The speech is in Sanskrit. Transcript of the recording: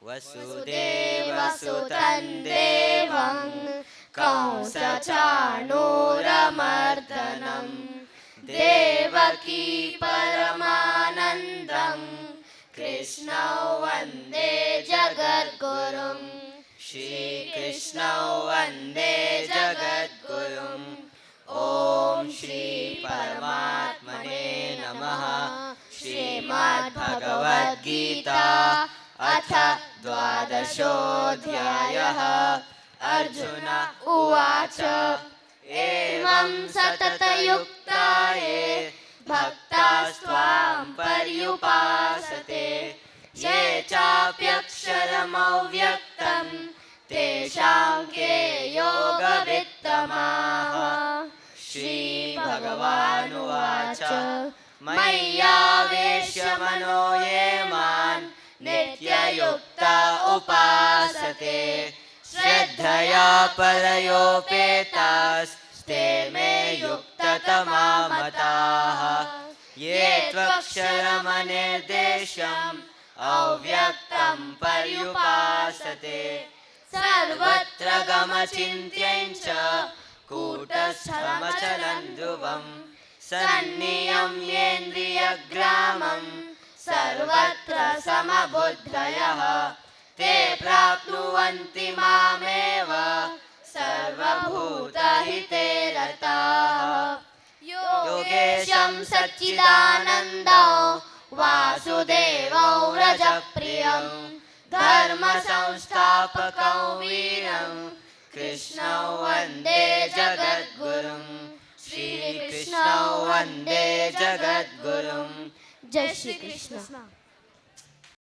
वसुदेवसुतं देवं कंसचाणूरमर्दनं देवकी परमानन्दं कृष्णौ वन्दे जगद्गुरुं श्रीकृष्णौ वन्दे जगद्गुरुं ॐ श्री परमात्मने नमः। श्रीमद्भगवद्गीता अथ द्वादशोऽध्यायः। अर्जुन उवाच एवं सततयुक्ता ये भक्तास्त्वां पर्युपासते ये चाप्यक्षरमव्यक्तं तेषां के योगवित्तमाः। श्रीभगवानुवाच मय्यावेश्य मनो ये मां नित्ययुक्ता उपासते श्रद्धया परयोपेतास्ते मे युक्ततमा मताः। ये त्वक्षरमनिर्देशम् अव्यक्तं पर्युपासते सर्वत्र गमचिन्त्यं च कूटस्थमचलं ध्रुवम् सन्नियम्येन्द्रियग्रामं सर्वत्र समबुद्धयः ते प्राप्नुवन्ति मामेव सर्वभूतहिते रताः। योगेशं सच्चिदानन्दं वासुदेवं व्रजप्रियं धर्मसंस्थापकं वीरं कृष्णं वन्दे जगद्गुरुं श्रीकृष्णं वन्दे जगद्गुरुं। जय श्री कृष्ण।